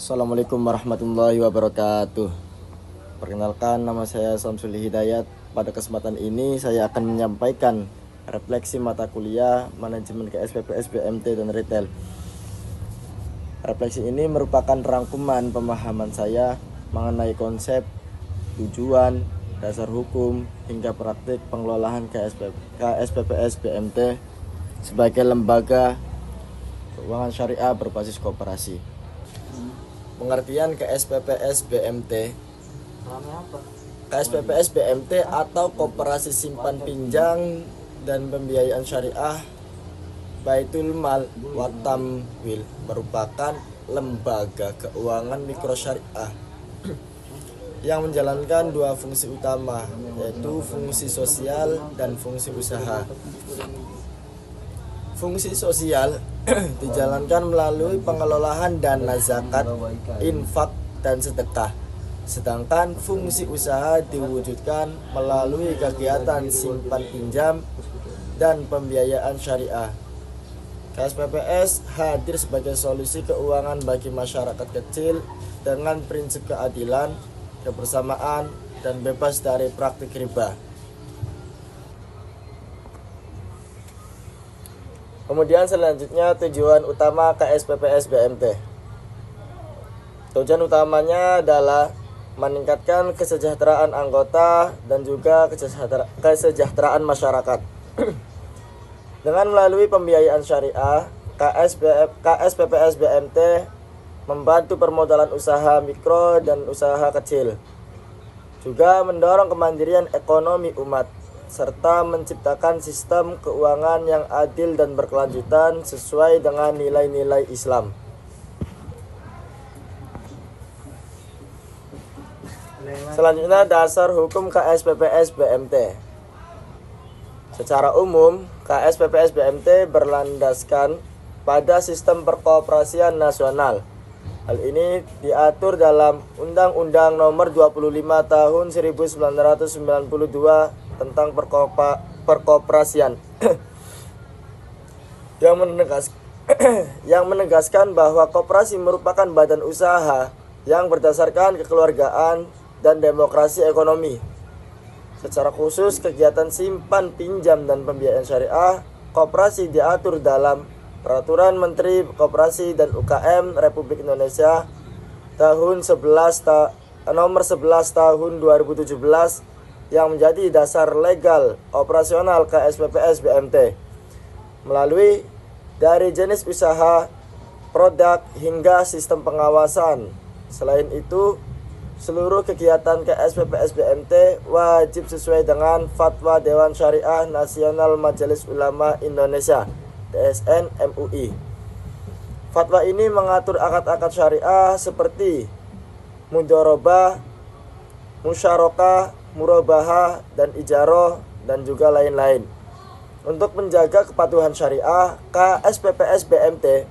Assalamualaikum warahmatullahi wabarakatuh. Perkenalkan, nama saya Samsul Hidayat. Pada kesempatan ini saya akan menyampaikan refleksi mata kuliah Manajemen KSPPS BMT dan Retail. Refleksi ini merupakan rangkuman pemahaman saya mengenai konsep, tujuan, dasar hukum, hingga praktik pengelolaan KSPPS BMT sebagai lembaga keuangan syariah berbasis koperasi. Pengertian KSPPS BMT. KSPPS BMT atau Koperasi Simpan Pinjam dan Pembiayaan Syariah Baitul Mal wa Tamwil merupakan lembaga keuangan mikro syariah yang menjalankan dua fungsi utama, yaitu fungsi sosial dan fungsi usaha. Fungsi sosial dijalankan melalui pengelolaan dana zakat, infak, dan sedekah. Sedangkan fungsi usaha diwujudkan melalui kegiatan simpan pinjam dan pembiayaan syariah. KSPPS hadir sebagai solusi keuangan bagi masyarakat kecil dengan prinsip keadilan, kebersamaan, dan bebas dari praktik riba. Kemudian selanjutnya tujuan utama KSPPS BMT. Tujuan utamanya adalah meningkatkan kesejahteraan anggota dan juga kesejahteraan masyarakat. Dengan melalui pembiayaan syariah, KSPPS BMT membantu permodalan usaha mikro dan usaha kecil. Juga mendorong kemandirian ekonomi umat, serta menciptakan sistem keuangan yang adil dan berkelanjutan sesuai dengan nilai-nilai Islam. Selanjutnya, dasar hukum KSPPS BMT. Secara umum, KSPPS BMT berlandaskan pada sistem perkoperasian nasional. Hal ini diatur dalam Undang-Undang Nomor 25 Tahun 1992 tentang perkoperasian yang menegaskan bahwa koperasi merupakan badan usaha yang berdasarkan kekeluargaan dan demokrasi ekonomi. Secara khusus, kegiatan simpan pinjam dan pembiayaan syariah koperasi diatur dalam Peraturan Menteri Koperasi dan UKM Republik Indonesia Nomor 11 Tahun 2017 yang menjadi dasar legal operasional KSPPS BMT melalui dari jenis usaha, produk, hingga sistem pengawasan. Selain itu, seluruh kegiatan KSPPS BMT wajib sesuai dengan Fatwa Dewan Syariah Nasional Majelis Ulama Indonesia (DSN MUI). Fatwa ini mengatur akad-akad syariah seperti mudharabah, musyarakah, murabahah, dan ijaroh, dan juga lain-lain. Untuk menjaga kepatuhan syariah, KSPPS BMT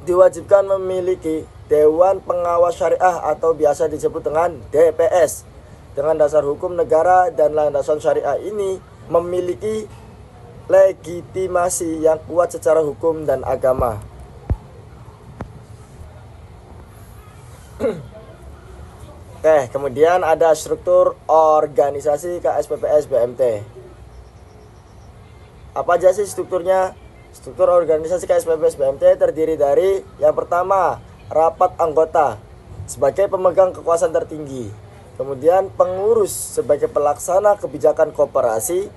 diwajibkan memiliki Dewan Pengawas Syariah atau biasa disebut dengan DPS. Dengan dasar hukum negara dan landasan syariah ini memiliki legitimasi yang kuat secara hukum dan agama. Oke, kemudian ada struktur organisasi KSPPS BMT. Apa aja sih strukturnya? Struktur organisasi KSPPS BMT terdiri dari yang pertama, rapat anggota sebagai pemegang kekuasaan tertinggi. Kemudian pengurus sebagai pelaksana kebijakan koperasi.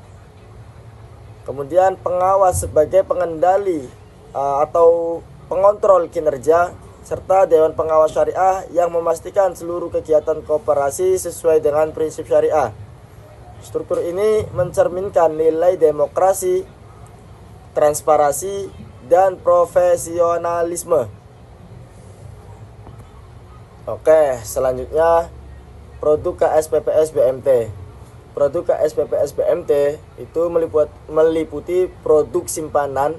Kemudian pengawas sebagai pengendali atau pengontrol kinerja, serta Dewan Pengawas Syariah yang memastikan seluruh kegiatan koperasi sesuai dengan prinsip syariah. Struktur ini mencerminkan nilai demokrasi, transparansi, dan profesionalisme. Oke, selanjutnya produk KSPPS BMT. Produk KSPPS BMT itu meliputi produk simpanan,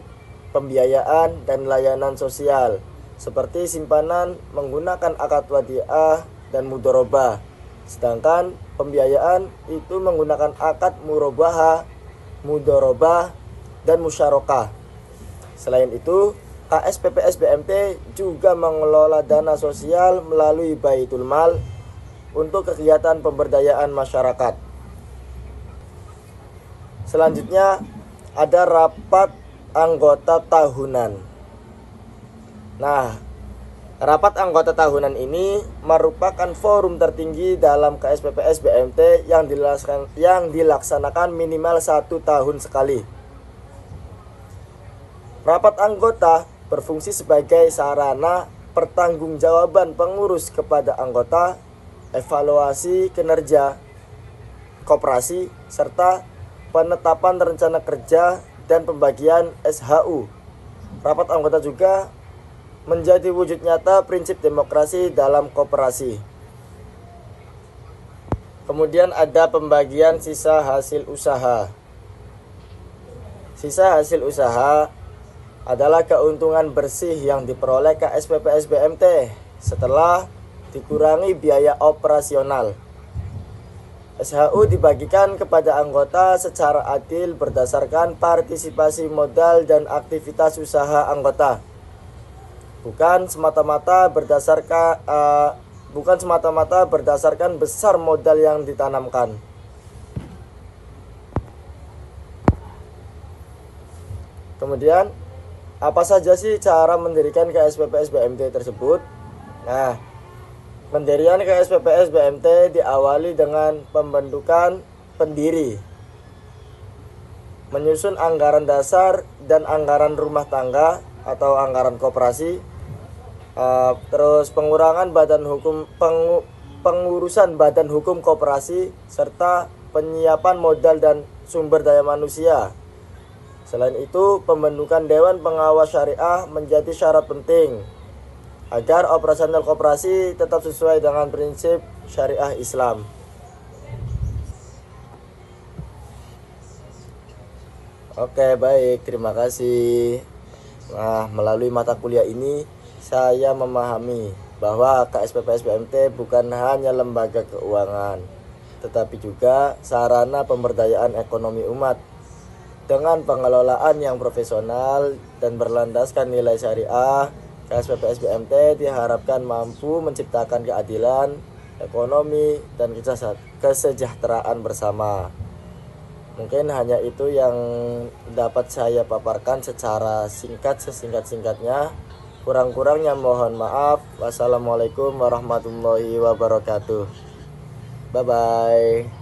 pembiayaan, dan layanan sosial, seperti simpanan menggunakan akad wadiah dan mudharabah. Sedangkan pembiayaan itu menggunakan akad murabahah, mudharabah, dan musyarakah. Selain itu, KSPPS BMT juga mengelola dana sosial melalui Baitul Mal untuk kegiatan pemberdayaan masyarakat. Selanjutnya ada rapat anggota tahunan. Nah, rapat anggota tahunan ini merupakan forum tertinggi dalam KSPPS BMT yang dilaksanakan minimal 1 tahun sekali. Rapat anggota berfungsi sebagai sarana pertanggungjawaban pengurus kepada anggota, evaluasi kinerja koperasi, serta penetapan rencana kerja dan pembagian SHU. Rapat anggota juga menjadi wujud nyata prinsip demokrasi dalam koperasi. Kemudian ada pembagian sisa hasil usaha. Sisa hasil usaha adalah keuntungan bersih yang diperoleh KSPPS BMT setelah dikurangi biaya operasional. SHU dibagikan kepada anggota secara adil berdasarkan partisipasi modal dan aktivitas usaha anggota, bukan semata-mata berdasarkan besar modal yang ditanamkan. Kemudian, apa saja sih cara mendirikan KSPPS BMT tersebut? Nah, pendirian KSPPS BMT diawali dengan pembentukan pendiri, menyusun anggaran dasar dan anggaran rumah tangga atau anggaran koperasi, terus pengurangan pengurusan badan hukum koperasi, serta penyiapan modal dan sumber daya manusia. Selain itu, pembentukan Dewan Pengawas Syariah menjadi syarat penting agar operasional koperasi tetap sesuai dengan prinsip syariah Islam. Oke, baik, terima kasih. Nah, melalui mata kuliah ini saya memahami bahwa KSPPS BMT bukan hanya lembaga keuangan, tetapi juga sarana pemberdayaan ekonomi umat. Dengan pengelolaan yang profesional dan berlandaskan nilai syariah, KSPPS BMT diharapkan mampu menciptakan keadilan, ekonomi, dan kesejahteraan bersama. Mungkin hanya itu yang dapat saya paparkan secara sesingkat-singkatnya. Kurang-kurangnya mohon maaf. Wassalamualaikum warahmatullahi wabarakatuh. Bye-bye.